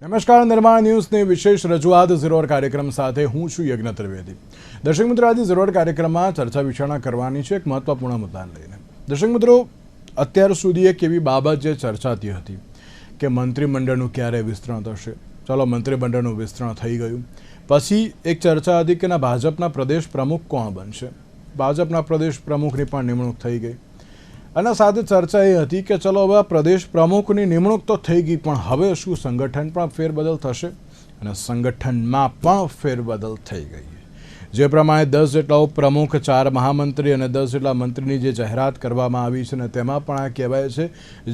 નમસ્કાર, નિર્માણ ન્યૂઝની વિશેષ રજૂઆત ઝીરોર કાર્યક્રમ સાથે હું છું યજ્ઞ ત્રિવેદી. દર્શક મિત્રો, આજે ઝીરોર કાર્યક્રમમાં ચર્ચા વિચારણા કરવાની છે એક મહત્વપૂર્ણ મુદ્દાને લઈને. દર્શક મિત્રો, અત્યાર સુધી એક એવી બાબત જે ચર્ચાતી હતી કે મંત્રીમંડળનું ક્યારે વિસ્તરણ થશે. ચાલો, મંત્રીમંડળનું વિસ્તરણ થઈ ગયું. પછી એક ચર્ચા હતી કે ના ભાજપના પ્રદેશ પ્રમુખ કોણ બનશે. ભાજપના પ્રદેશ પ્રમુખની પણ નિમણૂક થઈ ગઈ અને સાથે ચર્ચા એ હતી કે ચલો હવે પ્રદેશ પ્રમુખની નિમણૂક તો થઈ ગઈ, પણ હવે શું સંગઠન પણ ફેરબદલ થશે? અને સંગઠનમાં પણ ફેરબદલ થઈ ગઈ. જે પ્રમાણે 10 જેટલા ઉપપ્રમુખ, 4 મહામંત્રી અને 10 જેટલા મંત્રીની જે જાહેરાત કરવામાં આવી છે, અને તેમાં પણ આ કહેવાય છે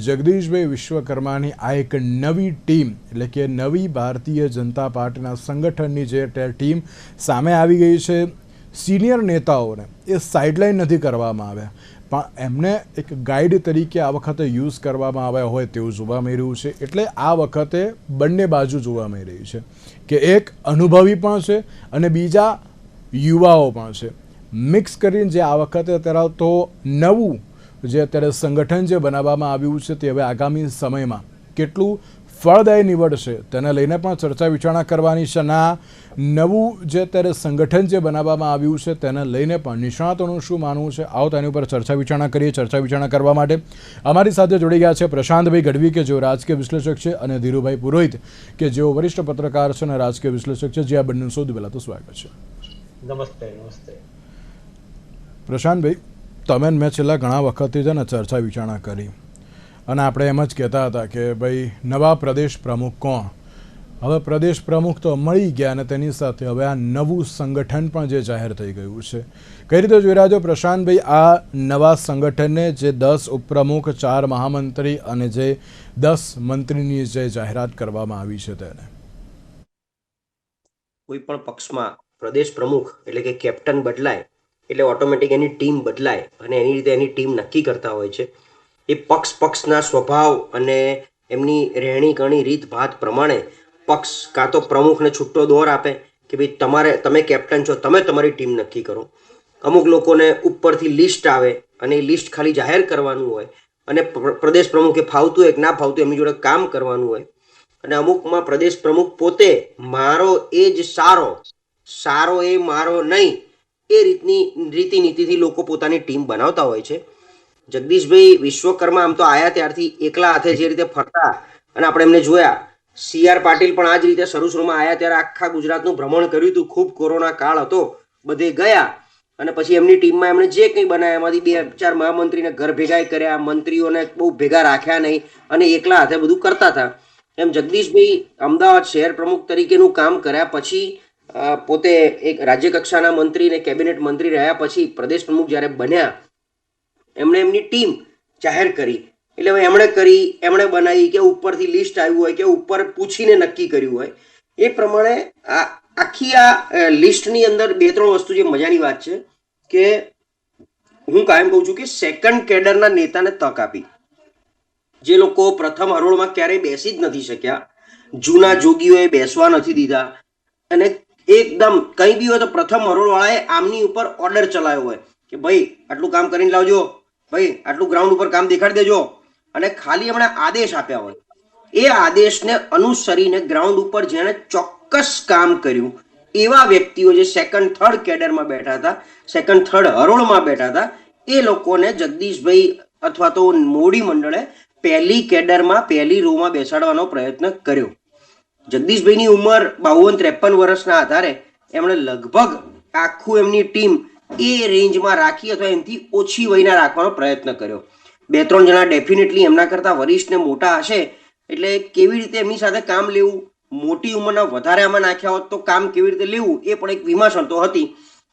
જગદીશભાઈ વિશ્વકર્માની આ એક નવી ટીમ, એટલે કે નવી ભારતીય જનતા પાર્ટીના સંગઠનની જે ટીમ સામે આવી ગઈ છે. સિનિયર નેતાઓને એ સાઇડલાઇન નથી કરવામાં આવ્યા, પણ એમને એક ગાઈડ તરીકે આ વખતે યુઝ કરવામાં આવ્યા હોય તેવું જોવા મળી રહ્યું છે. એટલે આ વખતે બંને બાજુ જોવા મળી રહી છે કે એક અનુભવી પણ છે અને બીજા યુવાઓ પણ છે. મિક્સ કરીને જે આ વખતે અત્યારે તો નવું જે અત્યારે સંગઠન જે બનાવવામાં આવ્યું છે તે હવે આગામી સમયમાં કેટલું ફળદાયી નીવડશે તેને લઈને પણ ચર્ચા વિચારણા કરવાની છે. ના નવું જે અત્યારે સંગઠન જે બનાવવામાં આવ્યું છે તેને લઈને પણ નિષ્ણાતોનું શું માનવું છે, આવો તેની ઉપર ચર્ચા વિચારણા કરીએ. ચર્ચા વિચારણા કરવા માટે અમારી સાથે જોડી ગયા છે પ્રશાંતભાઈ ગઢવી, કે જેઓ રાજકીય વિશ્લેષક છે, અને ધીરુભાઈ પુરોહિત, કે જેઓ વરિષ્ઠ પત્રકાર છે અને રાજકીય વિશ્લેષક છે. જે આ બંને સૌથી પહેલાં તો સ્વાગત છે. નમસ્તે. નમસ્તે પ્રશાંતભાઈ, તમે મેં છેલ્લા ઘણા વખતથી છે ને ચર્ચા વિચારણા કરી અને આપણે એમ જ કહેતા હતા કે ભાઈ નવા પ્રદેશ પ્રમુખ કોણ. હવે પ્રદેશ પ્રમુખ તો મળી ગયા અને તેની સાથે હવે આ નવું સંગઠન પણ જે જાહેર થઈ ગયું છે. કઈ રીતે જોઈ રહ્યા છો પ્રશાંતભાઈ આ નવા સંગઠનને, જે 10 ઉપપ્રમુખ, 4 મહામંત્રી અને જે 10 મંત્રીની જે જાહેરાત કરવામાં આવી છે તેને? કોઈ પણ પક્ષમાં પ્રદેશ પ્રમુખ એટલે કે કેપ્ટન બદલાય એટલે ઓટોમેટિક એની ટીમ બદલાય અને એની રીતે એની ટીમ નક્કી કરતા હોય છે. એ પક્ષના સ્વભાવ અને એમની રહેણી કરણી રીત ભાત પ્રમાણે પક્ષ કાં તો પ્રમુખને છૂટો દોર આપે કે ભાઈ તમે કેપ્ટન છો, તમે તમારી ટીમ નક્કી કરો. અમુક લોકોને ઉપરથી લિસ્ટ આવે અને એ લિસ્ટ ખાલી જાહેર કરવાનું હોય અને પ્રદેશ પ્રમુખે ફાવતું એક ના ફાવતું એમની જોડે કામ કરવાનું હોય. અને અમુકમાં પ્રદેશ પ્રમુખ પોતે મારો એ જ સારો એ મારો નહીં, એ રીતની રીતિ નીતિથી લોકો પોતાની ટીમ બનાવતા હોય છે. જગદીશભાઈ વિશ્વકર્મા આમ તો આયા ત્યારથી એકલા હાથે જે રીતે ફરતા અને આપણે એમને જોયા. CR પાટીલ પણ આ જ રીતે શરૂમાં આવ્યા ત્યારે આખા ગુજરાતનું ભ્રમણ કર્યું હતું. ખૂબ કોરોના કાળ હતો, બધે ગયા અને પછી એમની ટીમમાં એમણે જે કંઈ બનાવ્યા એમાંથી 2-4 મહામંત્રીને ઘર ભેગા કર્યા, મંત્રીઓને બહુ ભેગા રાખ્યા નહીં અને એકલા હાથે બધું કરતા હતા. એમ જગદીશભાઈ અમદાવાદ શહેર પ્રમુખ તરીકેનું કામ કર્યા પછી પોતે એક રાજ્ય કક્ષાના મંત્રી અને કેબિનેટ મંત્રી રહ્યા પછી પ્રદેશ પ્રમુખ જ્યારે બન્યા એમણે એમની ટીમ જાહેર કરી. એટલે હવે એમણે બનાવી કે ઉપરથી લિસ્ટ આવ્યું હોય કે ઉપર પૂછીને નક્કી કર્યું હોય, એ પ્રમાણે આખી આ લિસ્ટની અંદર 2-3 વસ્તુ જે મજાની વાત છે કે હું કાયમ કહું છું કે સેકન્ડ કેડરના નેતાને તક આપી. જે લોકો પ્રથમ હરોળમાં ક્યારેય બેસી જ નથી શક્યા, જૂના જોગીઓએ બેસવા નથી દીધા અને એકદમ કંઈ બી હોય તો પ્રથમ હરોળવાળાએ આમની ઉપર ઓર્ડર ચલાવ્યો હોય કે ભાઈ આટલું કામ કરીને લાવજો, ભાઈ આટલું ગ્રાઉન્ડ ઉપર કામ દેખાડી દેજો, અને ખાલી એમણે આદેશ આપ્યા હોય. એ આદેશને અનુસરીને ગ્રાઉન્ડ ઉપર જેણે ચોક્કસ કામ કર્યું એવા વ્યક્તિઓ જે સેકન્ડ થર્ડ કેડરમાં બેઠા હતા, સેકન્ડ થર્ડ હરોળમાં બેઠા હતા, એ લોકોને જગદીશભાઈ અથવા તો મોડી મંડળે પહેલી કેડરમાં પહેલી રોમાં બેસાડવાનો પ્રયત્ન કર્યો. જગદીશભાઈની ઉંમર 52-53 વર્ષના આધારે એમણે લગભગ આખું એમની ટીમ એ રેન્જમાં રાખી અથવા એનાથી ઓછી વયના રાખવાનો પ્રયત્ન કર્યો. 2-3 જણા ડેફિનેટલી એમના કરતાં વરિષ્ઠ ને મોટા હશે, એટલે કેવી રીતે એમની સાથે કામ લેવું, મોટી ઉંમરના વધારે આમાં નાખ્યા હોત તો કામ કેવી રીતે લેવું, એ પણ એક વિમર્શણતો હતી.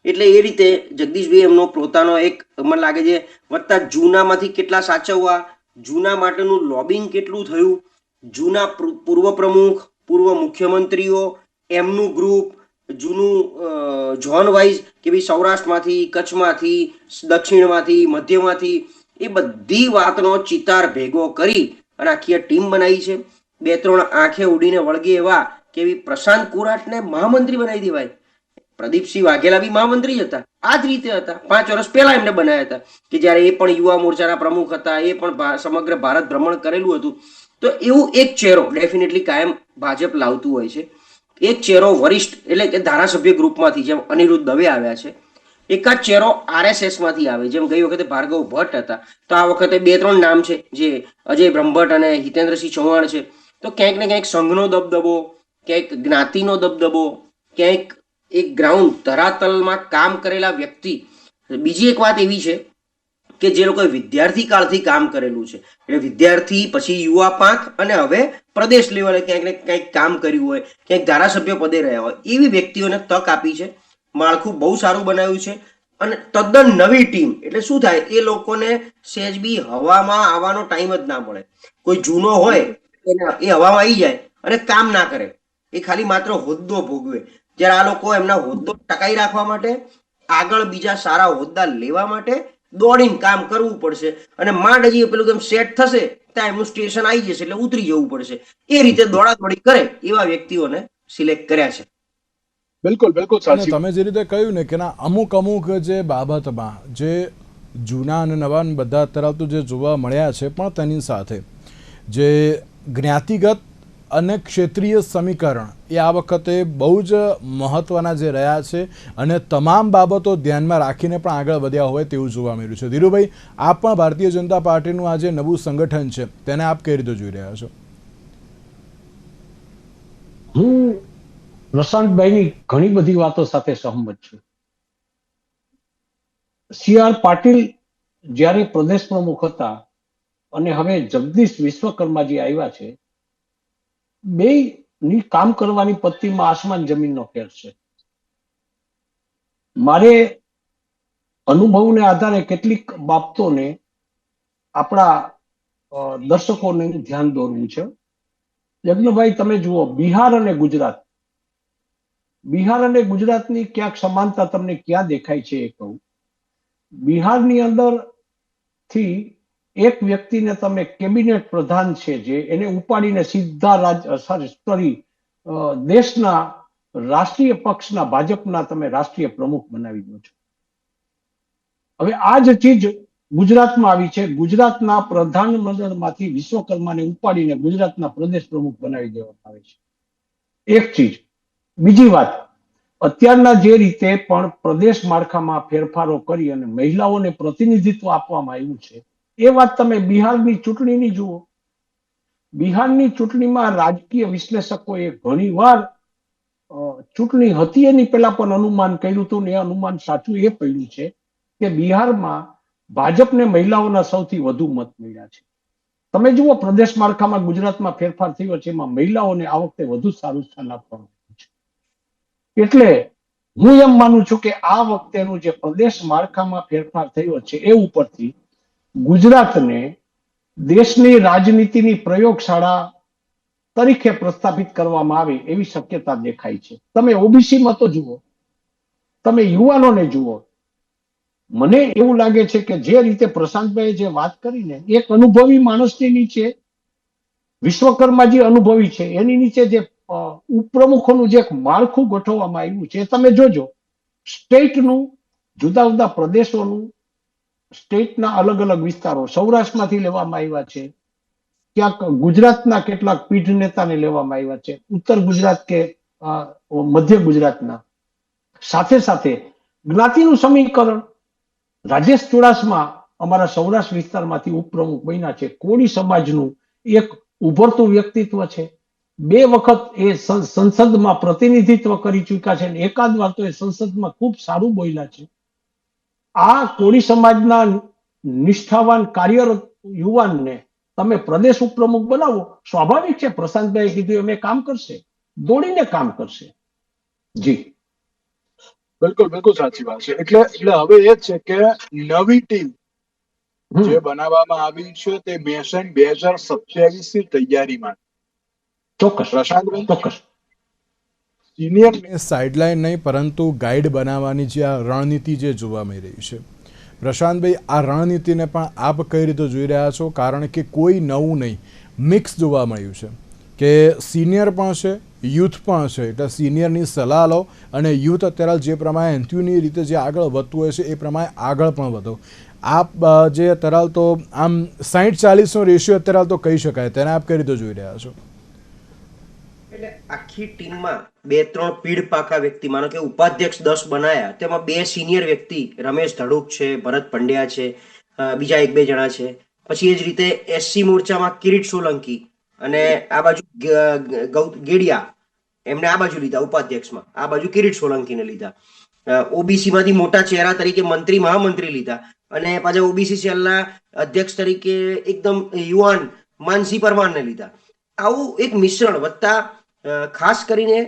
એટલે એ રીતે જગદીશભાઈ એમનો પોતાનો એક મને લાગે છે વધતા જૂનામાંથી કેટલા સાચવવા, જૂના માટેનું લોબિંગ કેટલું થયું, જૂના પૂર્વ પ્રમુખ, પૂર્વ મુખ્યમંત્રીઓ, એમનું ગ્રુપ, જૂનું ઝોન વાઇઝ કે ભાઈ સૌરાષ્ટ્રમાંથી, કચ્છમાંથી, દક્ષિણમાંથી, મધ્યમાંથી, એ બધી વાતનો ચિતાર ભેગો કરી અને આખી આ ટીમ બનાવી છે. 2-3 આંખે ઉડીને વળગે એવા કે પ્રશાંત કુરાટને મહામંત્રી બનાવી દેવાય. પ્રદીપસિંહ વાઘેલા બી મહામંત્રી હતા, આ જ રીતે હતા. 5 વર્ષ પહેલા એમને બનાવ્યા હતા કે જ્યારે એ પણ યુવા મોરચાના પ્રમુખ હતા, એ પણ સમગ્ર ભારત ભ્રમણ કરેલું હતું. તો એવું એક ચહેરો ડેફિનેટલી કાયમ ભાજપ લાવતું હોય છે. એક ચહેરો વરિષ્ઠ એટલે કે ધારાસભ્ય ગ્રુપમાંથી, જેમ અનિરુદ્ધ દવે આવ્યા છે, એકાદ ચહેરો આરએસએસમાંથી આવે, જેમ ગઈ વખતે ભાર્ગવ ભટ્ટ હતા, તો આ વખતે 2-3 નામ છે, જે અજય બ્રહ્મભટ્ટ અને હિતેન્દ્રસિંહ ચૌહાણ છે. તો ક્યાંક ને ક્યાંક સંઘનો દબદબો, ક્યાંક જ્ઞાતિનો દબદબો, ક્યાંક એક ગ્રાઉન્ડ ધરાતલમાં કામ કરેલા વ્યક્તિ. બીજી એક વાત એવી છે કે જે લોકોએ વિદ્યાર્થી કાળથી કામ કરેલું છે, એટલે વિદ્યાર્થી પછી યુવા પાંખ અને હવે પ્રદેશ લેવલે ક્યાંક ને ક્યાંક કામ કર્યું હોય, ક્યાંક ધારાસભ્ય પદે રહ્યા હોય, એવી વ્યક્તિઓને તક આપી છે. માળખું બહુ સારું બનાવ્યું છે અને તદ્દન નવી ટીમ. એટલે શું થાય, એ લોકોને સહેજ બી હવામાં આવવાનો ટાઈમ જ ના મળે. કોઈ જૂનો હોય એ હવામાં આવી જાય અને કામ ના કરે, એ ખાલી માત્ર હોદ્દો ભોગવે. જ્યારે આ લોકો એમના હોદ્દો ટકાઈ રાખવા માટે, આગળ બીજા સારા હોદ્દા લેવા માટે દોડીને કામ કરવું પડશે. અને માંડ હજી પેલું કેમ સેટ થશે ત્યાં એમનું સ્ટેશન આવી જશે એટલે ઉતરી જવું પડશે. એ રીતે દોડાદોડી કરે એવા વ્યક્તિઓને સિલેક્ટ કર્યા છે. બિલકુલ બિલકુલ સાચી. તમે જે રીતે કહ્યું ને કે ના અમુક જે બાબતમાં જે જૂના અને નવા બધા તરફ જે જોવા મળ્યા છે, પણ તેની સાથે જે જ્ઞાતિગત અને ક્ષેત્રીય સમીકરણ એ આ વખતે બહુ જ મહત્વના જે રહ્યા છે અને તમામ બાબતો ધ્યાનમાં રાખીને પણ આગળ વધ્યા હોય તેવું જોવા મળ્યું છે. ધીરુભાઈ, આપ પણ ભારતીય જનતા પાર્ટીનું આ જે નવું સંગઠન છે તેને આપ કઈ રીતે જોઈ રહ્યા છો? હું પ્રશાંતભાઈની ઘણી બધી વાતો સાથે સહમત છું. સી.આર. પાટીલ જ્યારે પ્રદેશ પ્રમુખ હતા અને હવે જગદીશ વિશ્વકર્માજી આવ્યા છે, બેની કામ કરવાની પદ્ધતિમાં આસમાન જમીનનો ફેર છે. મારે અનુભવને આધારે કેટલીક બાબતોને આપણા દર્શકોને ધ્યાન દોરવું છે. યજ્ઞભાઈ, તમે જુઓ, બિહાર અને ગુજરાતની ક્યાંક સમાનતા તમને ક્યાં દેખાય છે એ કહું. બિહારની અંદર થી એક વ્યક્તિને તમે કેબિનેટ પ્રધાન છે જે એને ઉપાડીને સીધા દેશના રાષ્ટ્રીય પક્ષના ભાજપના તમે રાષ્ટ્રીય પ્રમુખ બનાવી દો છો. હવે આ જ ચીજ ગુજરાતમાં આવી છે. ગુજરાતના પ્રધાનમંડળમાંથી વિશ્વકર્માને ઉપાડીને ગુજરાતના પ્રદેશ પ્રમુખ બનાવી દેવામાં આવે છે. એક ચીજ. બીજી વાત, અત્યારના જે રીતે પણ પ્રદેશ માળખામાં ફેરફારો કરી અને મહિલાઓને પ્રતિનિધિત્વ આપવામાં આવ્યું છે, એ વાત તમે બિહારની ચૂંટણીની જુઓ. બિહારની ચૂંટણીમાં રાજકીય વિશ્લેષકોએ ઘણીવાર ચૂંટણી હતી એની પહેલા પણ અનુમાન કર્યું હતું, ને એ અનુમાન સાચું એ પડ્યું છે કે બિહારમાં ભાજપને મહિલાઓના સૌથી વધુ મત મળ્યા છે. તમે જુઓ, પ્રદેશ માળખામાં ગુજરાતમાં ફેરફાર થયો છે, એમાં મહિલાઓને આ વખતે વધુ સારું સ્થાન આપવામાં આવ્યું છે. એટલે હું એમ માનું છું કે આ વખતેનું જે પ્રદેશ માળખામાં ફેરફાર થયો છે એ ઉપરથી ગુજરાતને દેશની રાજનીતિની પ્રયોગશાળા તરીકે પ્રસ્થાપિત કરવામાં આવે એવી શક્યતા દેખાય છે. તમે ઓબીસીમાં તો જુઓ, તમે યુવાનોને જુઓ. મને એવું લાગે છે કે જે રીતે પ્રશાંતભાઈએ જે વાત કરીને, એક અનુભવી માણસની નીચે વિશ્વકર્માજી અનુભવી છે, એની નીચે જે ઉપપ્રમુખોનું જે માળખું ગોઠવવામાં આવ્યું છે, તમે જોજો, સ્ટેટનું, જુદા જુદા પ્રદેશોનું, સ્ટેટના અલગ અલગ વિસ્તારો, સૌરાષ્ટ્રમાંથી લેવામાં આવ્યા છે, ક્યાંક ગુજરાતના કેટલાક પીઢ નેતાને લેવામાં આવ્યા છે, ઉત્તર ગુજરાત કે મધ્ય ગુજરાતના. સાથે સાથે જ્ઞાતિનું સમીકરણ. રાજેશ ચુડાસમા અમારા સૌરાષ્ટ્ર વિસ્તારમાંથી ઉપપ્રમુખ બન્યા છે. કોળી સમાજનું એક ઉભરતું વ્યક્તિત્વ છે. 2 વખત એ સંસદમાં પ્રતિનિધિત્વ કરી ચૂક્યા છે અને એકાદ વાર તો એ સંસદમાં ખૂબ સારું બોલ્યા છે. આ કોળી સમાજના નિષ્ઠાવાન કાર્યરત યુવાનને તમે પ્રદેશ ઉપપ્રમુખ બનાવો, સ્વાભાવિક છે પ્રશાંતભાઈએ કીધું એમ કામ કરશે, દોડીને કામ કરશે. જી બિલકુલ બિલકુલ સાચી વાત છે. એટલે હવે એ જ છે કે નવી ટીમ જે બનાવવામાં આવી છે તે 2027 ની તૈયારીમાં. ચોક્કસ પ્રશાંતભાઈ, ચોક્કસ. સિનિયર સાઇડલાઇન નહીં પરંતુ ગાઈડ બનાવવાની જે આ રણનીતિ જે જોવા મળી રહી છે, પ્રશાંતભાઈ, આ રણનીતિને પણ આપ કઈ રીતે જોઈ રહ્યા છો? કારણ કે કોઈ નવું નહીં, મિક્સ જોવા મળ્યું છે કે સિનિયર પણ છે, યુથ પણ છે. એટલે સિનિયરની સલાહ લો અને યુથ અત્યારે જે પ્રમાણે એન્થ્યુની રીતે જે આગળ વધતું હોય છે એ પ્રમાણે આગળ પણ વધો. આપ જે અત્યારે હાલ તો આમ 60-40નો રેશિયો અત્યારે હાલ તો કહી શકાય, તેને આપ કઈ રીતે જોઈ રહ્યા છો? એટલે આખી ટીમમાં 2-3 પીઢ પાકા વ્યક્તિ, માનો કે ઉપાધ્યક્ષ 10 બનાયા, તેમાં 2 સિનિયર વ્યક્તિ રમેશ ધડુક છે, ભરત પંડ્યા છે, બીજા 1-2 જણા છે. પછી એ જ રીતે એસસી મોરચામાં કિરીટ સોલંકી અને આ બાજુ ગેડિયા, એમને આ બાજુ લીધા ઉપાધ્યક્ષમાં, આ બાજુ કિરીટ સોલંકીને લીધા. ઓબીસી માંથી મોટા ચહેરા તરીકે મંત્રી મહામંત્રી લીધા અને પાછા ઓબીસી સેલના અધ્યક્ષ તરીકે એકદમ યુવાન માનસી પરમારને લીધા. આવું એક મિશ્રણ વત્તા ખાસ કરીને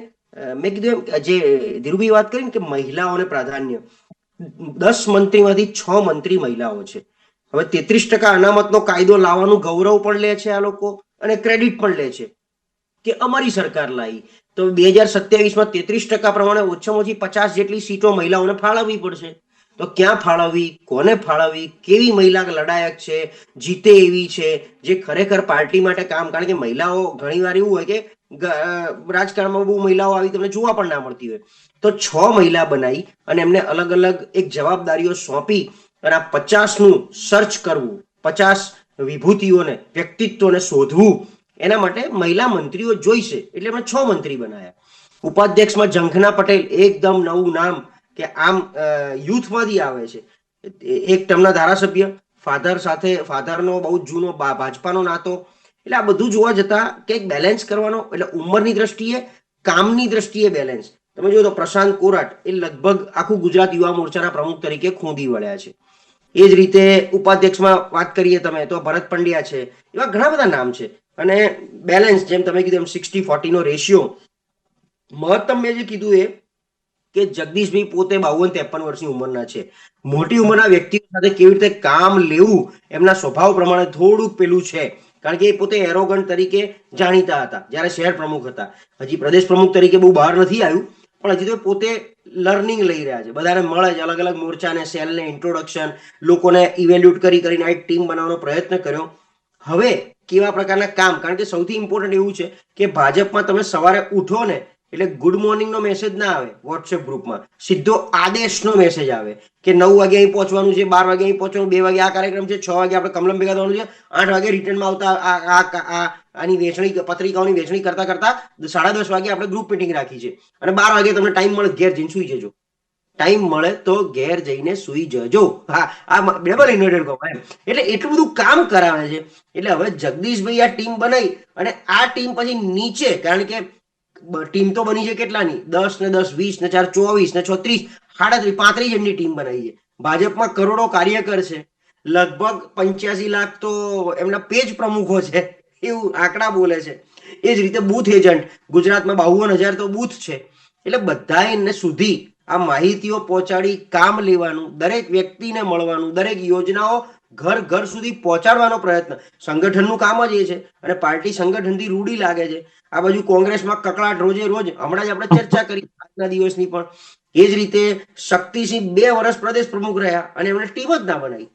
મેં કીધું એમ જે ધીરુભાઈ વાત કરી ને કે મહિલાઓને પ્રાધાન્ય, 10 મંત્રીમાંથી 6 મંત્રી મહિલાઓ છે. હવે 33% અનામતનો કાયદો લાવવાનું ગૌરવ પણ લે છે આ લોકો અને ક્રેડિટ પણ લે છે કે અમારી સરકાર લાવી. તો 2027માં 33% પ્રમાણે ઓછામાં ઓછી 50 જેટલી સીટો મહિલાઓને ફાળવવી પડશે. તો ક્યાં ફાળવવી, કોને ફાળવવી, કેવી મહિલા લડાયક છે, જીતે એવી છે, જે ખરેખર પાર્ટી માટે કામ, કારણ કે મહિલાઓ ઘણીવાર એવું હોય કે રાજકારણમાં બહુ મહિલાઓ આવી તમને જોવા પણ ના મળતી હોય. તો 6 મહિલા બનાવી અને એમને અલગ અલગ એક જવાબદારીઓ સોંપી અને આ 50નું સર્ચ કરવું, 50 વિભૂતિઓને, વ્યક્તિત્વને શોધવું, એના માટે મહિલા મંત્રીઓ જોઈશે એટલે એમણે 6 મંત્રી બનાવ્યા. ઉપાધ્યક્ષમાં ઝંખના પટેલ, એકદમ નવું નામ કે આમ યુથમાંથી આવે છે, એક ટર્મના ધારાસભ્ય, ફાધરનો બહુ જૂનો ભાજપાનો નાતો. એટલે આ બધું જોવા જતા કંઈક બેલેન્સ કરવાનો, એટલે ઉંમરની દ્રષ્ટિએ, કામની દ્રષ્ટિએ બેલેન્સ. તમે જો તો પ્રશાંત કોરાટ એ લગભગ આખું ગુજરાત યુવા મોરચાના પ્રમુખ તરીકે ખોંદી વળ્યા છે. એ જ રીતે ઉપાધ્યક્ષમાં વાત કરીએ તમે તો ભરત પંડ્યા છે, એવા ઘણા બધા નામ છે. અને બેલેન્સ, જેમ તમે કીધું એમ 60-40નો રેશિયો મહત્તમ, મેં જે કીધું એ કે જગદીશભાઈ પોતે 52-53 વર્ષની ઉંમરના છે. મોટી ઉંમરના વ્યક્તિઓ સાથે કેવી રીતે કામ લેવું એમના સ્વભાવ પ્રમાણે થોડુંક પેલું છે, કારણ કે એ પોતે એરોગન્ટ તરીકે જાણીતા હતા જ્યારે શહેર પ્રમુખ હતા. હજી પ્રદેશ પ્રમુખ તરીકે બહુ બહાર નથી આવ્યું, પણ હજી તો પોતે લર્નિંગ લઈ રહ્યા છે. બધાને મળે છે, અલગ અલગ મોરચાને, સેલને ઇન્ટ્રોડક્શન, લોકોને ઇવેલ્યુએટ કરીને આ ટીમ બનાવવાનો પ્રયત્ન કર્યો. હવે કેવા પ્રકારના કામ, કારણ કે સૌથી ઇમ્પોર્ટન્ટ એવું છે કે ભાજપમાં તમે સવારે ઉઠો ને એટલે ગુડ મોર્નિંગનો મેસેજ ના આવે વોટ્સએપ ગ્રુપમાં, સીધો આદેશનો મેસેજ આવે કે 9 વાગે અહીં પહોંચવાનું છે, 12 વાગે અહીં પહોંચવાનું, 2 વાગે આ કાર્યક્રમ છે, 6 વાગે આપણે કમલમ ભેગા થવાનું છે, 8 વાગે રિટર્નમાં આવતા આની વેચણી, પત્રિકાઓની વેચણી કરતા 10:30 વાગે આપણે ગ્રુપ મીટિંગ રાખી છે અને 12 વાગે તમને ટાઈમ મળે ઘેર જઈને સુઈ જજો. ટાઈમ મળે તો ઘેર જઈને સુઈ જજો. હા, આ ડબલ ઇન્વર્ટેડ કોમા એમ. એટલે એટલું બધું કામ કરાવે છે. એટલે હવે જગદીશભાઈ આ ટીમ બનાવી અને આ ટીમ પછી નીચે, કારણ કે ટીમ તો બની છે કેટલાની, 10 ને 10, 20 ને 4, 24 ને 6, 30, 37, 35 જણની ટીમ બનાવી છે. ભાજપમાં કરોડો કાર્યકર છે, લગભગ 85 લાખ તો એમના પેજ પ્રમુખો છે, એવું આંકડા બોલે છે. એ જ રીતે બૂથ એજન્ટ, ગુજરાતમાં 52,000 તો બૂથ છે. એટલે બધા એને સુધી આ માહિતીઓ પહોંચાડી કામ લેવાનું, દરેક વ્યક્તિને મળવાનું, દરેક યોજનાઓ ઘર ઘર સુધી પહોંચાડવાનો પ્રયત્ન. સંગઠનનું કામ જ એ છે અને પાર્ટી સંગઠનથી રૂઢી લાગે છે. આ બાજુ કોંગ્રેસમાં કકળાટ રોજે રોજ, હમણાં જ આપણે ચર્ચા કરી આજના દિવસની પણ. એ જ રીતે શક્તિસિંહ 2 વર્ષ પ્રદેશ પ્રમુખ રહ્યા અને એમણે ટીમ જ ના બનાવી.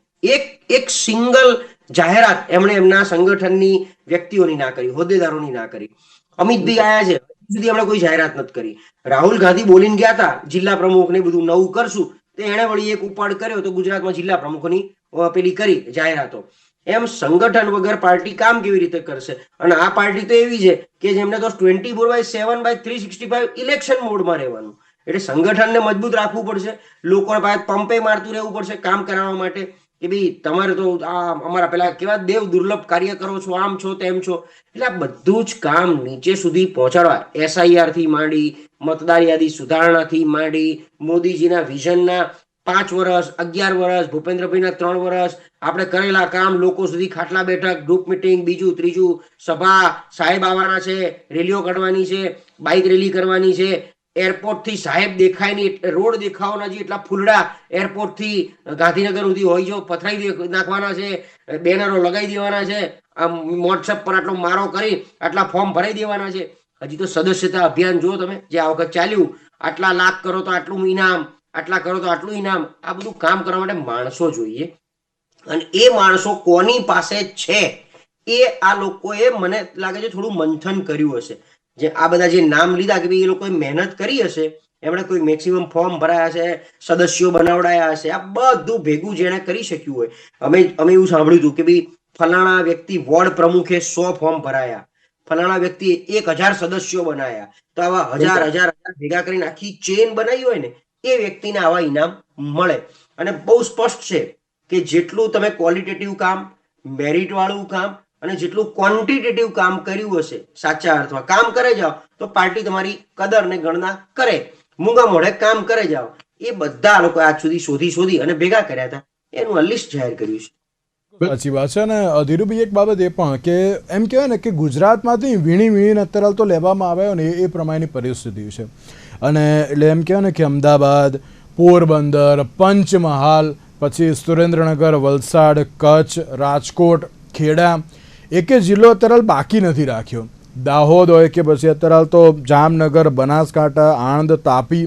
એક સિંગલ જાહેરાત એમણે એમના સંગઠનની વ્યક્તિઓની ના કરી, હોદ્દેદારોની ના કરી. અમિતભાઈ આયા છે, સુધી એમણે કોઈ જાહેરાત નથી કરી. રાહુલ ગાંધી બોલીને ગયા હતા જિલ્લા પ્રમુખ ને બધું નવું કરશું, તો એણે વળી એક ઉપાડ કર્યો તો ગુજરાતમાં જિલ્લા પ્રમુખની પેલી કરી જાહેરાતો. એમ સંગઠન વગર પાર્ટી કામ કેવી રીતે કરશે? અને આ પાર્ટી તો એવી છે કે જેમને તો 24/7/365 ઇલેક્શન મોડમાં રહેવાનું. એટલે સંગઠનને મજબૂત રાખવું પડશે, લોકોને પાસે પંપે મારતું રહેવું પડશે કામ કરાવવા માટે કે ભાઈ તમારે તો આ અમારા પેલા કેવા દેવ દુર્લભ કાર્ય કરો છો, આમ છો તેમ છો. એટલે આ બધું જ કામ નીચે સુધી પહોંચાડવા, SIR થી માંડી, મતદાર યાદી સુધારણાથી માંડી, મોદીજીના વિઝનના 5 વર્ષ, 11 વર્ષ, ભૂપેન્દ્રભાઈના 3 વર્ષ, આપણે કરેલા કામ લોકો સુધી, ખાટલા બેઠક, ગ્રુપ મિટિંગ, બીજું ત્રીજું, સભા, સાહેબ આવવાના છે, રેલીઓ કાઢવાની છે, બાઇક રેલી કરવાની છે, એરપોર્ટ થી સાહેબ દેખાય નહીં, રોડ દેખાવાના છે, એટલા ફૂલડા એરપોર્ટ થી ગાંધીનગર સુધી હોય જો પથરાઈ નાખવાના છે, બેનરો લગાવી દેવાના છે, વોટ્સએપ પર આટલો મારો કરી આટલા ફોર્મ ભરાઈ દેવાના છે. હજી તો સદસ્યતા અભિયાન જો તમે જે આ વખત ચાલ્યું, આટલા લાખ કરો તો આટલું ઇનામ, આટલા કરો તો આટલું ઇનામ. આ બધું કામ કરવા માટે માણસો જોઈએ અને એ માણસો કોની પાસે છે એ આ લોકોએ મને લાગે છે થોડું મંથન કર્યું હશે. જે આ બધા જે નામ લીધા કે ભાઈ એ લોકોએ મહેનત કરી હશે એમણે કોઈ મેક્સિમમ ફોર્મ ભરાયા છે, સદસ્યો બનાવડાયા હશે, આ બધું ભેગું જેણે કરી શક્યું હોય. અમે એવું સાંભળ્યું હતું કે ભાઈ ફલાણા વ્યક્તિ વોર્ડ પ્રમુખે 100 ફોર્મ ભરાયા, ફલાણા વ્યક્તિએ 1000 સદસ્યો બનાવ્યા. તો આવા હજાર ભેગા કરીને આખી ચેન બનાવી હોય ને, એ વ્યક્તિને આવા ઇનામ મળે. અને બહુ સ્પષ્ટ છે કે જેટલું તમે ક્વોલિટેટિવ કામ, મેરિટ વાળું કામ અને જેટલું ક્વોન્ટિટેટિવ કામ કર્યું હશે, સાચા અર્થમાં કામ કરે જાઓ તો પાર્ટી તમારી કદર ને ગણના કરે. મૂંગા મોઢે કામ કરે જાઓ, એ બધા લોકો આજ સુધી શોધી અને ભેગા કર્યા હતા. એનું આ લિસ્ટ જાહેર કર્યું છે. સાચી વાત છે. અને ધીરુભાઈ, એક બાબત એ પણ કે એમ કહેવાય ને કે ગુજરાતમાંથી વીણીને અત્યારે તો લેવામાં આવ્યો ને એ પ્રમાણેની પરિસ્થિતિ છે. અને એટલે એમ કહેવાય ને કે અમદાવાદ, પોરબંદર, પંચમહાલ, પછી સુરેન્દ્રનગર, વલસાડ, કચ્છ, રાજકોટ, ખેડા, એકે જિલ્લો અત્યારે બાકી નથી રાખ્યો. દાહોદ હોય કે પછી અત્યારે તો જામનગર, બનાસકાંઠા, આણંદ, તાપી,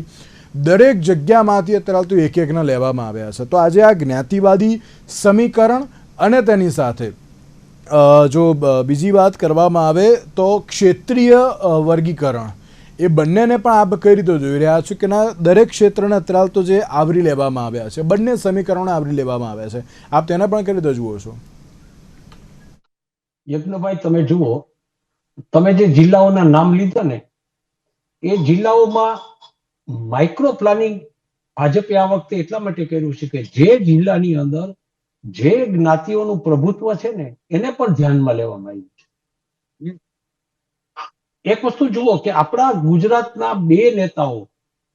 દરેક જગ્યામાંથી અત્યારે તો એક એકના લેવામાં આવ્યા છે. તો આજે આ જ્ઞાતિવાદી સમીકરણ અને તેની સાથે જો બીજી વાત કરવામાં આવે તો ક્ષેત્રીય વર્ગીકરણ, એ બંનેને પણ આપ કઈ રીતે જોઈ રહ્યા છો કે ના દરેક ક્ષેત્રને અત્યારે તો જે આવરી લેવામાં આવ્યા છે, બંને સમીકરણો આવરી લેવામાં આવ્યા છે, આપ તેને પણ કઈ રીતે જુઓ છો? યજ્ઞભાઈ, તમે જુઓ, તમે જે જિલ્લાઓના નામ લીધા ને, એ જિલ્લાઓમાં માઇક્રો પ્લાનિંગ ભાજપે આ વખતે એટલા માટે કર્યું છે કે જે જિલ્લાની અંદર જે જ્ઞાતિઓનું પ્રભુત્વ છે ને એને પણ ધ્યાનમાં લેવામાં આવ્યું છે. એક વસ્તુ જુઓ કે આપણા ગુજરાતના બે નેતાઓ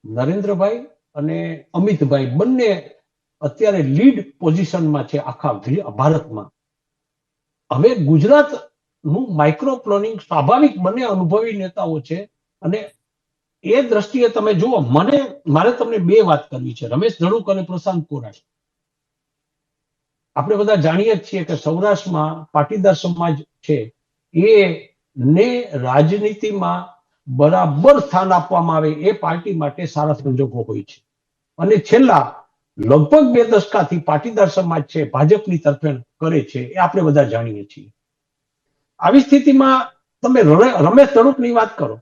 નરેન્દ્રભાઈ અને અમિતભાઈ બંને અત્યારે લીડ પોઝિશનમાં છે આખા ભારતમાં. હવે ગુજરાતનું માઇક્રો પ્લાનિંગ સ્વાભાવિક બંને અનુભવી નેતાઓ છે. અને એ દ્રષ્ટિએ તમે જુઓ, મારે તમને બે વાત કરવી છે, રમેશ ધડુક અને પ્રશાંત કોરાટ. આપણે બધા જાણીએ જ છીએ કે સૌરાષ્ટ્રમાં પાટીદાર સમાજ છે એ ને રાજનીતિમાં બરાબર સ્થાન આપવામાં આવે એ પાર્ટી માટે સારા સંજોગો હોય છે. અને છેલ્લા લગભગ 2 દશકાથી પાટીદાર સમાજ છે ભાજપની તરફેણ કરે છે, એ આપણે બધા જાણીએ છીએ. આવી સ્થિતિમાં તમે રમેશ ધડુકની વાત કરો.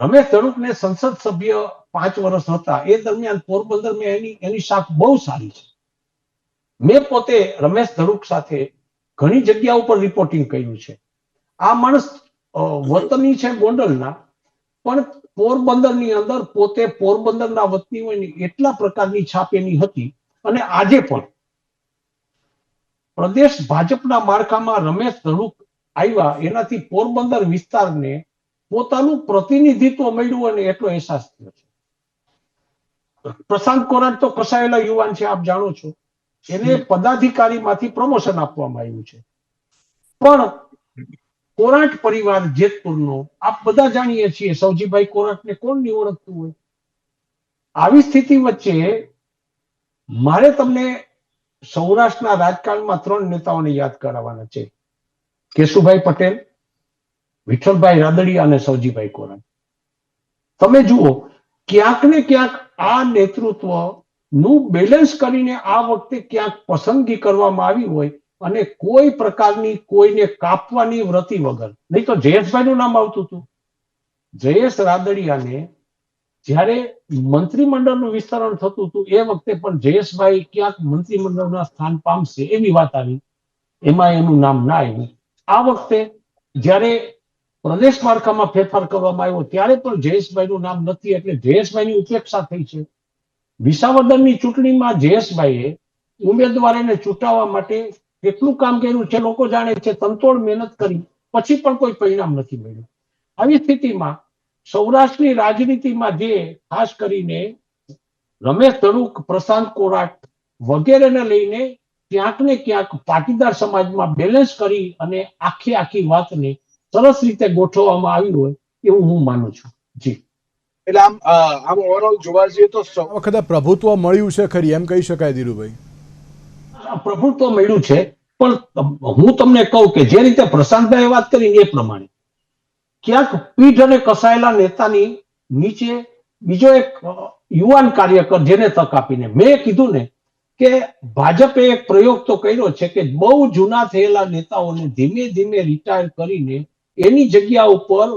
રમેશ ધડુકને સંસદ સભ્ય 5 વર્ષ હતા, એ દરમિયાન પોરબંદરમાં એની શાખ બહુ સારી છે. મેં પોતે રમેશ ધડુક સાથે ઘણી જગ્યા ઉપર રિપોર્ટિંગ કર્યું છે. આ માણસ વતની છે ગોંડલના, પણ પોરબંદરની અંદર પોતે પોરબંદરના વતની હોય ને એટલા પ્રકારની છાપ એની હતી. અને આજે પણ પ્રદેશ ભાજપના માળખામાં રમેશ ધડુક આવ્યા એનાથી પોરબંદર વિસ્તારને પોતાનું પ્રતિનિધિત્વ મળ્યું અને એટલો અહેસાસ થયો છે. પ્રશાંત કોરાટ તો કસાયેલા યુવાન છે, આપ જાણો છો. એને પદાધિકારીમાંથી પ્રમોશન આપવામાં આવ્યું છે. પણ કોરાટ પરિવાર જેતપુરનો આપ બધા જાણીએ છીએ, સૌજીભાઈ કોરાટને કોણ નહીં ઓળખતું હોય. આવી સ્થિતિ વચ્ચે મારે તમને સૌરાષ્ટ્રના રાજકારણમાં 3 નેતાઓને યાદ કરાવવાના છે: કેશુભાઈ પટેલ, વિઠ્ઠલભાઈ રાદડિયા અને સૌજીભાઈ કોરાટ. તમે જુઓ, ક્યાંક ને ક્યાંક આ નેતૃત્વ નું બેલેન્સ કરીને આ વખતે ક્યાંક પસંદગી કરવામાં આવી હોય અને કોઈ પ્રકારની કોઈને કાપવાની વૃત્તિ વગર. નહીં તો જયેશભાઈનું નામ આવતું હતું. જયેશ રાદડિયાને જ્યારે મંત્રીમંડળનું વિસ્તરણ થતું હતું એ વખતે પણ જયેશભાઈ ક્યાંક મંત્રીમંડળના સ્થાન પામશે એવી વાત આવી, એમાં એનું નામ ના આવ્યું. આ વખતે જ્યારે પ્રદેશ માળખામાં ફેરફાર કરવામાં આવ્યો ત્યારે પણ જયેશભાઈનું નામ નથી, એટલે જયેશભાઈની ઉપેક્ષા થઈ છે. વિસાવદરની ચૂંટણીમાં જયેશભાઈએ ઉમેદવારોને ચૂંટાવવા માટે કેટલું કામ કર્યું છે લોકો જાણે છે, તનતોડ મહેનત કરી, પછી પણ કોઈ પરિણામ નથી મળ્યું. આવી સ્થિતિમાં સૌરાષ્ટ્રની રાજનીતિમાં જે ખાસ કરીને રમેશ ધડુક, પ્રશાંત કોરાટ વગેરેને લઈને ક્યાંક ને ક્યાંક પાટીદાર સમાજમાં બેલેન્સ કરી અને આખી વાતને સરસ રીતે ગોઠવવામાં આવી હોય એવું હું માનું છું. જી, એટલે આમ ઓવરઓલ જોવા જઈએ તો આ વખતે પ્રભુત્વ મળ્યું છે ખરી, એમ કહી શકાય ધીરુભાઈ? પ્રભુત્વ મળ્યું છે, પણ હું તમને કહું કે જે રીતે પ્રશાંતભાઈએ વાત કરી એ પ્રમાણે ક્યાંક પીઠ અને કસાયેલા નેતાની નીચે બીજો એક યુવાન કાર્યકર જેને તક આપીને, મેં કીધું ને કે ભાજપે એક પ્રયોગ તો કર્યો છે કે બહુ જૂના થયેલા નેતાઓને ધીમે ધીમે રિટાયર કરીને એની જગ્યા ઉપર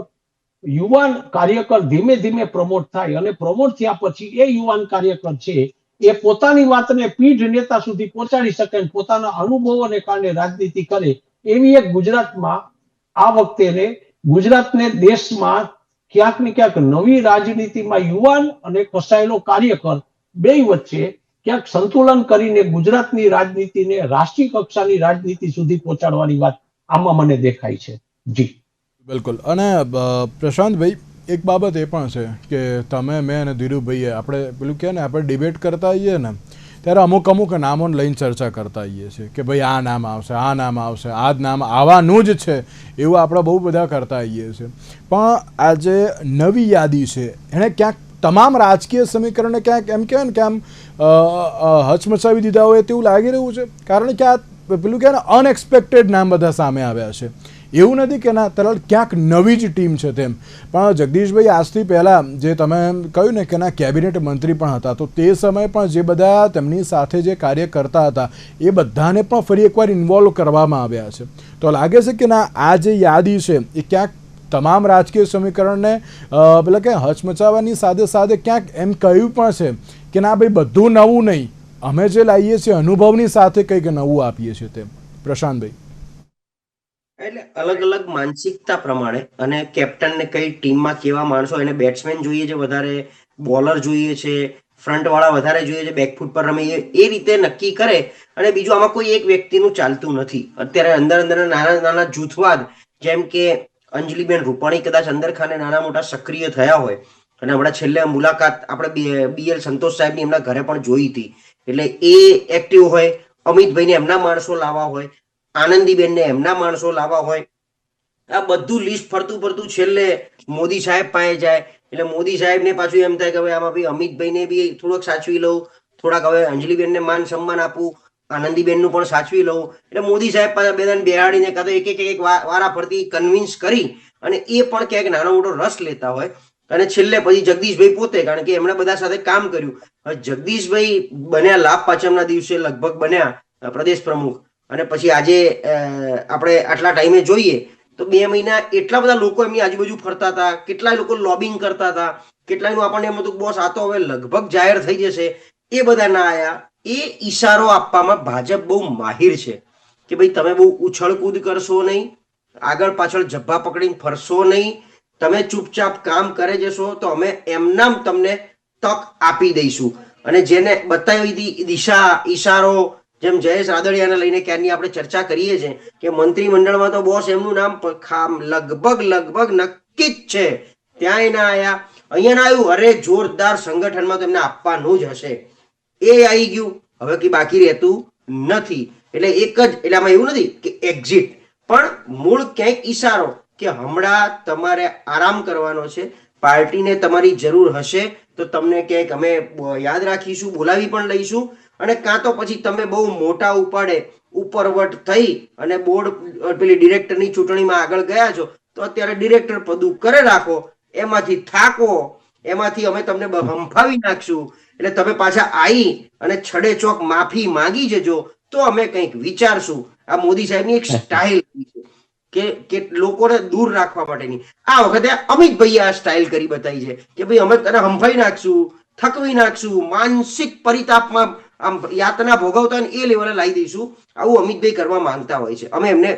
યુવાન કાર્યકર ધીમે ધીમે પ્રમોટ થાય અને પ્રમોટ થયા પછી એ યુવાન કાર્યકર છે એ પોતાની વાતને પીઢ નેતા સુધી પહોંચાડી શકે અને પોતાના અનુભવોને કારણે રાજનીતિ કરે, એવી એક ગુજરાતમાં આ વખતે ગુજરાતને દેશમાં ક્યાંક ને ક્યાંક નવી રાજનીતિમાં યુવાન અને કસાયેલો કાર્યકર બે વચ્ચે ક્યાંક સંતુલન કરીને ગુજરાતની રાજનીતિને રાષ્ટ્રીય કક્ષાની રાજનીતિ સુધી પહોંચાડવાની વાત આમાં મને દેખાય છે. જી બિલકુલ. અને પ્રશાંતભાઈ, એક બાબત એ પણ છે કે તમે, મેં અને ધીરુભાઈએ આપણે પેલું કહે ને, આપણે ડિબેટ કરતા હોઈએ ને ત્યારે અમુક નામોને લઈને ચર્ચા કરતા હોઈએ છીએ કે ભાઈ આ નામ આવશે, આ નામ આવશે, આ જ નામ આવવાનું જ છે, એવું આપણે બહુ બધા કરતા હોઈએ છીએ. પણ આ જે નવી યાદી છે એણે ક્યાંક તમામ રાજકીય સમીકરણને ક્યાંક એમ કહેવાય ને કે આમ હચમચાવી દીધા હોય તેવું લાગી રહ્યું છે. કારણ કે આ પેલું કહે ને, અનએક્સપેક્ટેડ નામ બધા સામે આવ્યા છે. એવું નથી કે ના તરલ ક્યાંક નવી જ ટીમ છે તેમ. પણ જગદીશભાઈ, આજથી પહેલાં જે તમે કહ્યું ને કે ના કેબિનેટ મંત્રી પણ હતા, તો તે સમયે પણ જે બધા તેમની સાથે જે કાર્ય કરતા હતા એ બધાને પણ ફરી એકવાર ઇન્વોલ્વ કરવામાં આવ્યા છે. તો લાગે છે કે ના આ જે યાદી છે એ ક્યાંક તમામ રાજકીય સમીકરણને પેલા કે હચમચાવવાની સાથે સાથે ક્યાંક એમ કહ્યું પણ છે કે ના ભાઈ બધું નવું નહીં, અમે જે લાવીએ છીએ અનુભવની સાથે કંઈક નવું આપીએ છીએ તેમ. પ્રશાંતભાઈ, એટલે અલગ અલગ માનસિકતા પ્રમાણે અને કેપ્ટનને કઈ ટીમમાં કેવા માણસો, એને બેટ્સમેન જોઈએ છે વધારે, બોલર જોઈએ છે, ફ્રન્ટ વાળા વધારે જોઈએ છે, બેકફૂટ પર રમે, એ રીતે નક્કી કરે. અને બીજું આમાં કોઈ એક વ્યક્તિનું ચાલતું નથી. અત્યારે અંદર નાના નાના જૂથવાદ, જેમ કે અંજલિબેન રૂપાણી કદાચ અંદર ખાને નાના મોટા સક્રિય થયા હોય, અને હમણાં છેલ્લે મુલાકાત આપણે BL સંતોષ સાહેબની એમના ઘરે પણ જોઈ હતી, એટલે એ એક્ટિવ હોય, અમિતભાઈને એમના માણસો લાવવા હોય, આનંદીબેનને એમના માણસો લાવવા હોય, આ બધું લિસ્ટ ફરતું ફરતું છેલ્લે મોદી સાહેબ પાસે જાય. એટલે મોદી સાહેબને પાછું એમ થાય કે હવે આમાં ભાઈ અમિતભાઈને બી થોડોક સાચવી લઉં, થોડાક હવે અંજલિબેનને માન સન્માન આપું, આનંદીબેનનું પણ સાચવી લઉં. એટલે મોદી સાહેબ પાછા બેદાને બેહાડીને કાં તો એક વારા ફરતી કન્વિન્સ કરી અને એ પણ ક્યાંક નાનો મોટો રસ લેતા હોય. અને છેલ્લે પછી જગદીશભાઈ પોતે, કારણ કે એમણે બધા સાથે કામ કર્યું. હવે જગદીશભાઈ બન્યા લાભ પાંચમના દિવસે લગભગ બન્યા પ્રદેશ પ્રમુખ, અને પછી આજે આપણે આટલા ટાઈમે જોઈએ તો 2 મહિના એટલા બધા લોકો એમની આજુબાજુ ફરતા હતા, કેટલાય લોકો લોબિંગ કરતા હતા, કેટલાયનું આપણને એમ હતું બોસ આ તો હવે લગભગ જાહેર થઈ જશે, એ બધા ના આયા. એ ઈશારો આપવામાં ભાજપ બહુ માહિર છે કે ભાઈ તમે બહુ ઉછળકૂદ કરશો નહીં, આગળ પાછળ જબ્બા પકડીને ફરશો નહીં, તમે ચૂપચાપ કામ કરે જશો તો અમે એમનામ તમને તક આપી દઈશું. અને જેને બતાવી હતી દિશા, ઈશારો, જેમ જયેશ રાદડિયાને લઈને ક્યારની આપણે ચર્ચા કરીએ છીએ કે મંત્રીમંડળમાં તો બોસ એમનું નામ લગભગ નક્કી જ છે, ત્યાંય ના આયા, અહીંયા ના આવ્યું, અરે જોરદાર સંગઠનમાં તો એમને આપવાનું જ હશે, એ આવી ગયું. હવે કે બાકી રહેતું નથી. એટલે એક જ, એટલે આમાં એવું નથી કે એક્ઝિટ, પણ મૂળ ક્યાંક ઈશારો કે હમણાં તમારે આરામ કરવાનો છે, પાર્ટીને તમારી જરૂર હશે તો તમને ક્યાંક અમે યાદ રાખીશું, બોલાવી પણ લઈશું. અને કાં તો પછી તમે બહુ મોટા ઉપાડે ઉપરવટ થઈ અને બોર્ડ પેલી ડિરેક્ટરની ચૂંટણીમાં આગળ ગયા છો, તો અત્યારે ડિરેક્ટર પદું કરે રાખો, એમાંથી થાકો, એમાંથી અમે તમને હંફાવી નાખશું. એટલે તમે પાછા આવી અને છડે ચોક માફી માંગી જજો તો અમે કંઈક વિચારશું. આ મોદી સાહેબની એક સ્ટાઇલ છે કે લોકોને દૂર રાખવા માટેની. આ વખતે અમિતભાઈએ આ સ્ટાઇલ કરી બતાવી છે કે ભાઈ અમે તને હંફાઈ નાખશું, થકવી નાખશું, માનસિક પરિતાપમાં આમ યાતના ભોગવતા એ લેવલે લાવી દઈશું. આવું અમિતભાઈ કરવા માંગતા હોય છે. અમે એમને,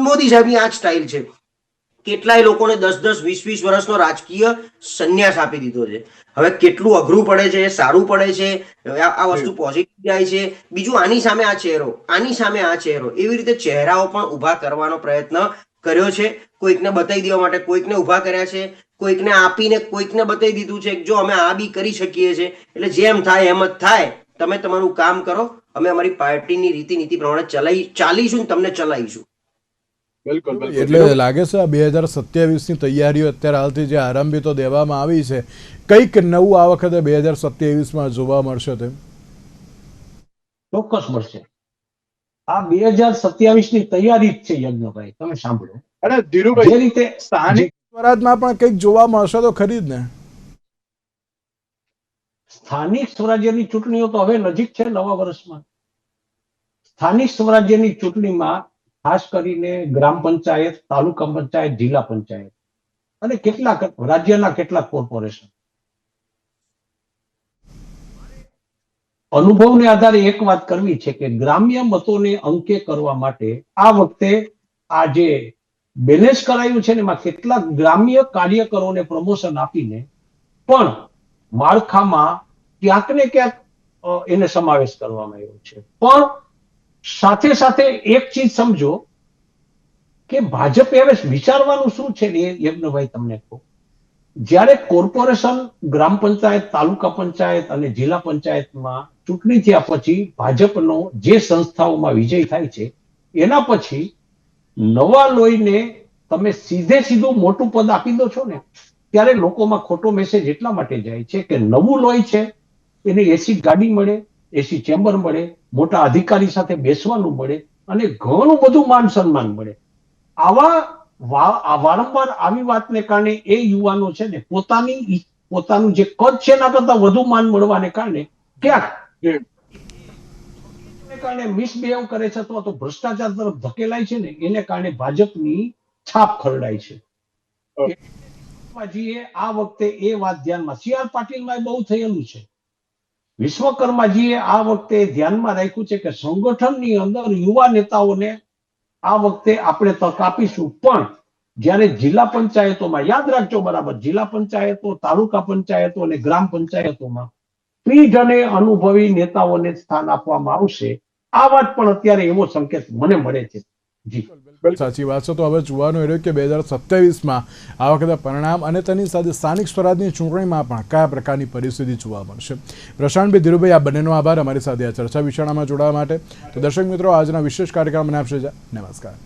મોદી સાહેબની આ જ સ્ટાઇલ છે. કેટલાય લોકોને 10-10, 20-20 વર્ષનો રાજકીય સંન્યાસ આપી દીધો છે. હવે કેટલું અઘરું પડે છે, સારું પડે છે, આ વસ્તુ પોઝિટિવ જાય છે. બીજું આની સામે આ ચહેરો, આની સામે આ ચહેરો, એવી રીતે ચહેરાઓ પણ ઉભા કરવાનો પ્રયત્ન કર્યો છે. કોઈકને બતાવી દેવા માટે કોઈકને ઉભા કર્યા છે, કોઈકને આપીને કોઈકને બતાવી દીધું છે જો અમે આ બી કરી શકીએ છીએ. એટલે જેમ થાય એમ જ થાય, તમે તમારું કામ કરો, અમે અમારી પાર્ટીની રીતિ નીતિ પ્રમાણે ચાલીશું, તમને ચલાવીશું. એટલે લાગે છે આ 2027ની તૈયારીઓ અત્યારે હાલથી જે આરંભી તો દેવામાં આવી છે, કંઈક નવું આ વખતે 2027માં જોવા મળશે તેમ? ચોક્કસ મળશે. આ 2027ની તૈયારી જ છે યજ્ઞભાઈ, તમે સાંભળો. અને ધીરુભાઈ, જે રીતે સ્થાનિક સ્વરાજમાં પણ કંઈક જોવા મળશે તો ખરી જ ને? સ્થાનિક સ્વરાજ્યની ચૂંટણીઓ તો હવે નજીક છે. નવા વર્ષમાં સ્થાનિક સ્વરાજ્યની ચૂંટણીમાં ખાસ કરીને ગ્રામ પંચાયત, તાલુકા પંચાયત, જિલ્લા પંચાયત, અને કેટલાક રાજ્યના કેટલાક કોર્પોરેશન. અનુભવને આધારે એક વાત કરવી છે કે ગ્રામ્ય મતોને અંકે કરવા માટે આ વખતે આ જે બેલેન્સ કરાયું છે ને એમાં કેટલાક ગ્રામ્ય કાર્યકરોને પ્રમોશન આપીને પણ માળખામાં ક્યાંક ને ક્યાંક એને સમાવેશ કરવામાં આવ્યો છે. પણ સાથે સાથે એક ચીજ સમજો કે ભાજપે હવે વિચારવાનું શું છે ને એ યજ્ઞભાઈ તમને કહું. જ્યારે કોર્પોરેશન, ગ્રામ પંચાયત, તાલુકા પંચાયત અને જિલ્લા પંચાયતમાં ચૂંટણી થયા પછી ભાજપનો જે સંસ્થાઓમાં વિજય થાય છે એના પછી નવા લોહીને તમે સીધું મોટું પદ આપી દો છો ને ત્યારે લોકોમાં ખોટો મેસેજ એટલા માટે જાય છે કે નવું લોહી છે એને એસી ગાડી મળે, એસી ચેમ્બર મળે, મોટા અધિકારી સાથે બેસવાનું મળે અને ઘણું બધું માન સન્માન મળે. વારંવાર આવી વાતને કારણે એ યુવાનો છે ને પોતાનું જે કદ છે એના કરતા વધુ માન મળવાને કારણે ક્યાંક કારણે મિસબિહેવ કરે છે અથવા તો ભ્રષ્ટાચાર તરફ ધકેલાય છે ને એને કારણે ભાજપની છાપ ખરડાય છે. આ વખતે એ વાત ધ્યાનમાં, સી.આર. પાટીલમાં બહુ થયેલું છે. વિશ્વકર્માજીએ આ વખતે ધ્યાનમાં રાખ્યું છે કે સંગઠનની અંદર યુવા નેતાઓને આ વખતે આપણે તક આપીશું. પણ જ્યારે જિલ્લા પંચાયતોમાં, યાદ રાખજો બરાબર, જિલ્લા પંચાયતો, તાલુકા પંચાયતો અને ગ્રામ પંચાયતોમાં પીઢ અને અનુભવી નનેતાઓને સ્થાન આપવામાં આવશે. આ વાત પણ અત્યારે એવો સંકેત મને મળે છે. જી સાચી વાત છે. તો હવે જોવાનું એ રહ્યું કે 2027માં આ વખતે પરિણામ અને તેની સાથે સ્થાનિક સ્વરાજની ચૂંટણીમાં પણ કયા પ્રકારની પરિસ્થિતિ જોવા મળશે. પ્રશાંતભાઈ, ધીરુભાઈ, આ બંનેનો આભાર અમારી સાથે આ ચર્ચા વિચારણામાં જોડાવા માટે. તો દર્શક મિત્રો, આજના વિશેષ કાર્યક્રમને આપશે. નમસ્કાર.